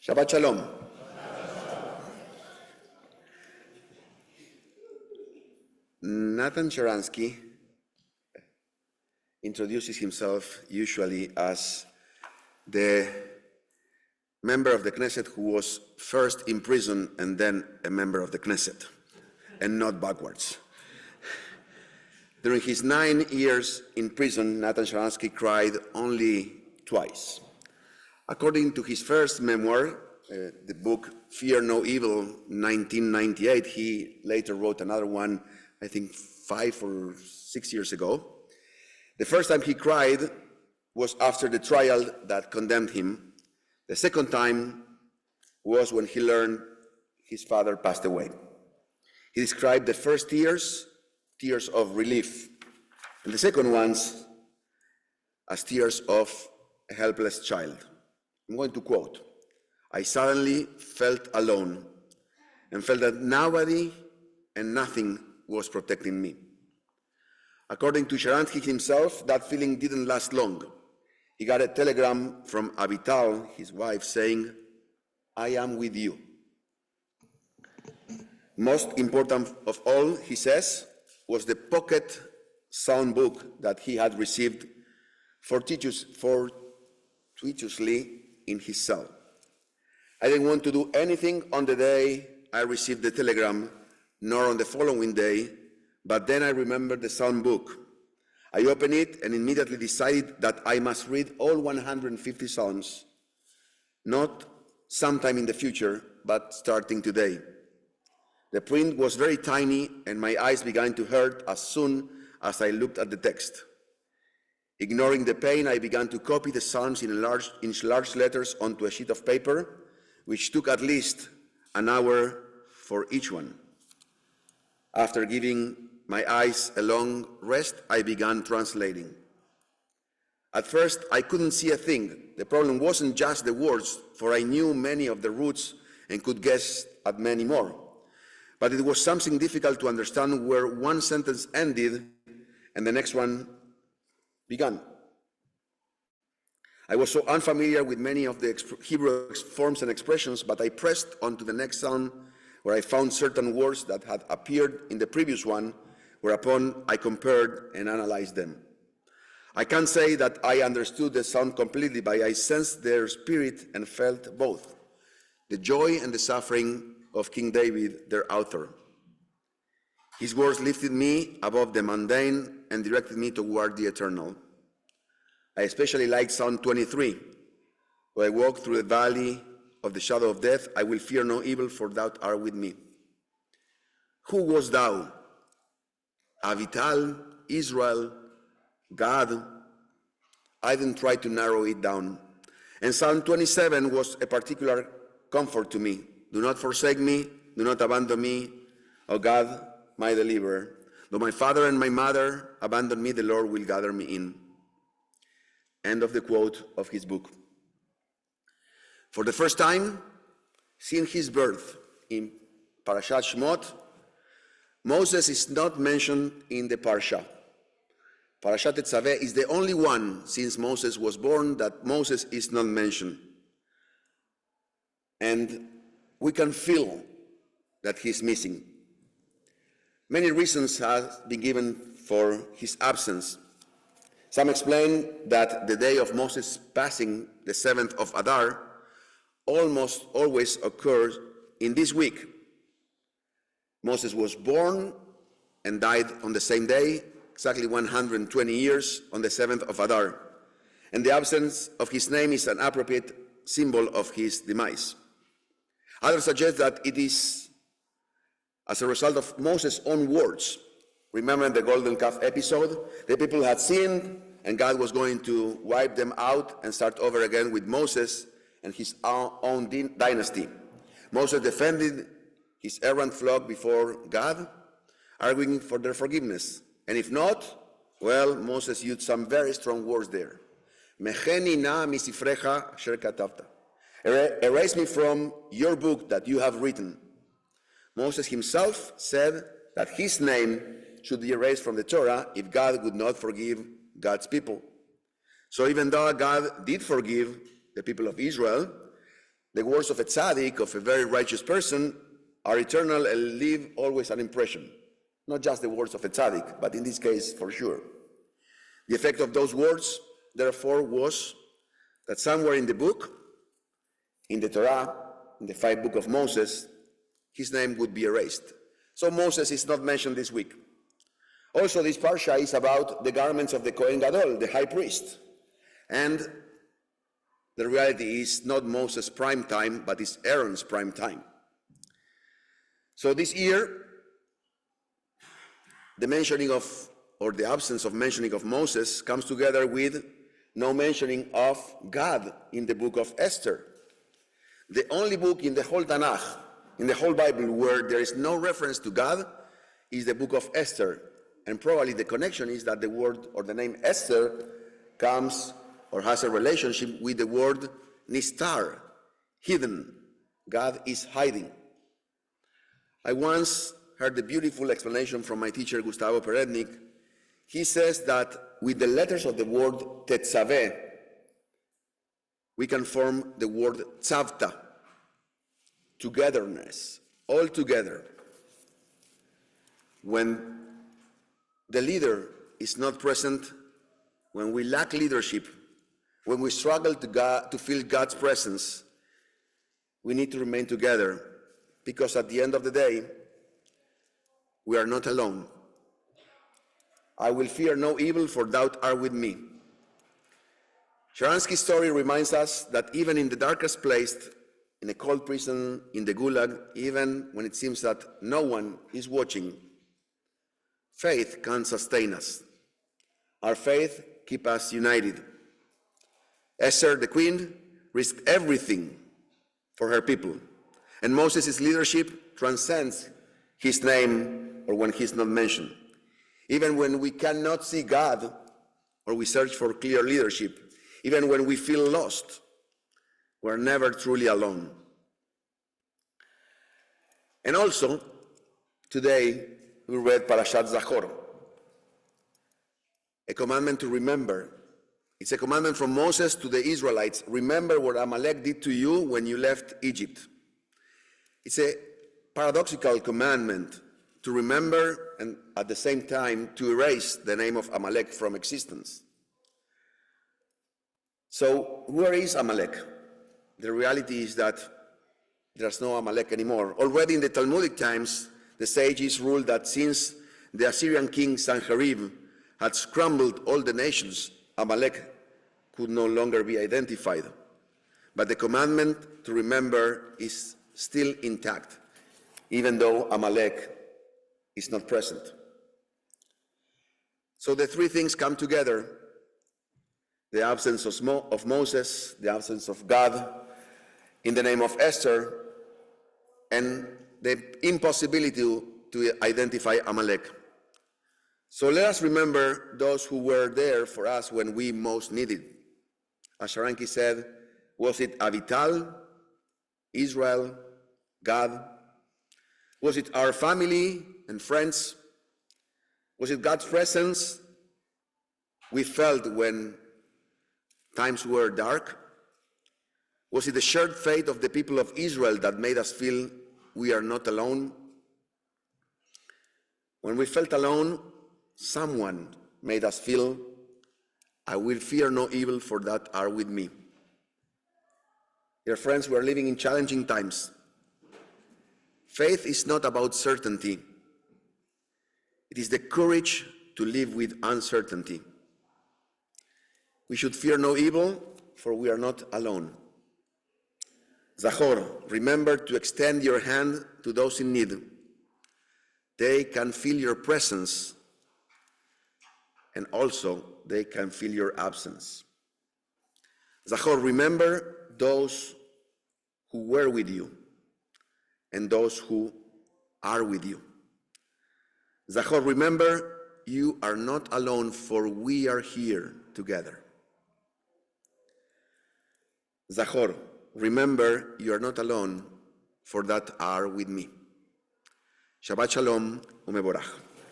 Shabbat Shalom. Nathan Sharansky introduces himself usually as the member of the Knesset who was first in prison and then a member of the Knesset, and not backwards. During his 9 years in prison, Nathan Sharansky cried only twice. According to his first memoir, the book Fear No Evil, 1998, he later wrote another one, I think 5 or 6 years ago. The first time he cried was after the trial that condemned him. The second time was when he learned his father passed away. He described the first tears of relief, and the second ones as tears of a helpless child. I'm going to quote, "I suddenly felt alone and felt that nobody and nothing was protecting me." According to Sharansky himself, that feeling didn't last long. He got a telegram from Avital, his wife, saying, "I am with you." Most important of all, he says, was the pocket sound book that he had received fortuitously in his cell. "I didn't want to do anything on the day I received the telegram, nor on the following day, but then I remembered the sound book. I opened it and immediately decided that I must read all 150 psalms, not sometime in the future, but starting today. The print was very tiny and my eyes began to hurt as soon as I looked at the text. Ignoring the pain, I began to copy the psalms in large letters onto a sheet of paper, which took at least an hour for each one. After giving my eyes a long rest, I began translating. At first, I couldn't see a thing. The problem wasn't just the words, for I knew many of the roots and could guess at many more. But it was something difficult to understand where one sentence ended and the next one began. I was so unfamiliar with many of the Hebrew forms and expressions, but I pressed on to the next psalm where I found certain words that had appeared in the previous one, whereupon I compared and analyzed them. I can't say that I understood the psalm completely, but I sensed their spirit and felt both, the joy and the suffering of King David, their author. His words lifted me above the mundane and directed me toward the eternal. I especially liked Psalm 23. Though I walk through the valley of the shadow of death, I will fear no evil, for thou art with me. Who was thou? Avital, Israel, God? I didn't try to narrow it down. And Psalm 27 was a particular comfort to me. Do not forsake me, do not abandon me, O God, my deliverer. Though my father and my mother abandon me, the Lord will gather me in. End of the quote of his book. For the first time, since his birth in Parashat Shemot, Moses is not mentioned in the Parsha. Parashat Tetsave is the only one since Moses was born that Moses is not mentioned. And we can feel that he's missing. Many reasons have been given for his absence. Some explain that the day of Moses' passing, the 7th of Adar, almost always occurs in this week. Moses was born and died on the same day, exactly 120 years on the 7th of Adar. And the absence of his name is an appropriate symbol of his demise. Others suggest that it is as a result of Moses' own words. Remember the golden calf episode? The people had sinned, and God was going to wipe them out and start over again with Moses and his own dynasty. Moses defended his errant flock before God, arguing for their forgiveness. And if not, well, Moses used some very strong words there. Mecheni na misifrecha asher katavta. Erase me from your book that you have written. Moses himself said that his name should be erased from the Torah if God would not forgive God's people. So even though God did forgive the people of Israel, The words of a tzaddik, of a very righteous person, are eternal and leave always an impression. Not just the words of a tzaddik, but in this case, for sure. The effect of those words, therefore, was that somewhere in the book, in the Torah, in the 5 books of Moses, his name would be erased. So Moses is not mentioned this week. Also, this parsha is about the garments of the Kohen Gadol, the high priest. And the reality is not Moses' prime time, but it's Aaron's prime time. So this year, the mentioning of, or the absence of mentioning of Moses comes together with no mentioning of God in the book of Esther. The only book in the whole Tanakh, in the whole Bible, where there is no reference to God is the book of Esther. And probably the connection is that the word or the name Esther comes or has a relationship with the word nistar, hidden. God is hiding. I once heard the beautiful explanation from my teacher, Gustavo Perednik. He says that with the letters of the word Tetsave, we can form the word tzavta, togetherness, all together. When the leader is not present, when we lack leadership, when we struggle to feel God's presence, we need to remain together, because at the end of the day, we are not alone. I will fear no evil, for thou art with me. Sharansky's story reminds us that even in the darkest place, in a cold prison, in the gulag, even when it seems that no one is watching, faith can sustain us. Our faith keeps us united. Esther, the queen, risked everything for her people. And Moses' leadership transcends his name or when he's not mentioned. Even when we cannot see God or we search for clear leadership, even when we feel lost, we're never truly alone. And also, today we read Parashat Zachor, a commandment to remember. It's a commandment from Moses to the Israelites. Remember what Amalek did to you when you left Egypt. It's a paradoxical commandment to remember and at the same time to erase the name of Amalek from existence. So where is Amalek? The reality is that there's no Amalek anymore. Already in the Talmudic times, the sages ruled that since the Assyrian king Sanherib had scrambled all the nations, Amalek could no longer be identified. But the commandment to remember is still intact, even though Amalek is not present. So the three things come together: the absence of Moses, the absence of God in the name of Esther, and the impossibility to identify Amalek. So let us remember those who were there for us when we most needed. As Sharansky said, was it Avital, Israel, God? Was it our family and friends? Was it God's presence we felt when times were dark? Was it the shared fate of the people of Israel that made us feel we are not alone? When we felt alone, someone made us feel, I will fear no evil, for that are with me. Dear friends, we are living in challenging times. Faith is not about certainty. It is the courage to live with uncertainty. We should fear no evil, for we are not alone. Zachor, remember to extend your hand to those in need. They can feel your presence, and also they can feel your absence. Zachor, remember those who were with you and those who are with you. Zachor, remember you are not alone, for we are here together. Zachor, remember you are not alone, for that are with me. Shabbat Shalom umeborach.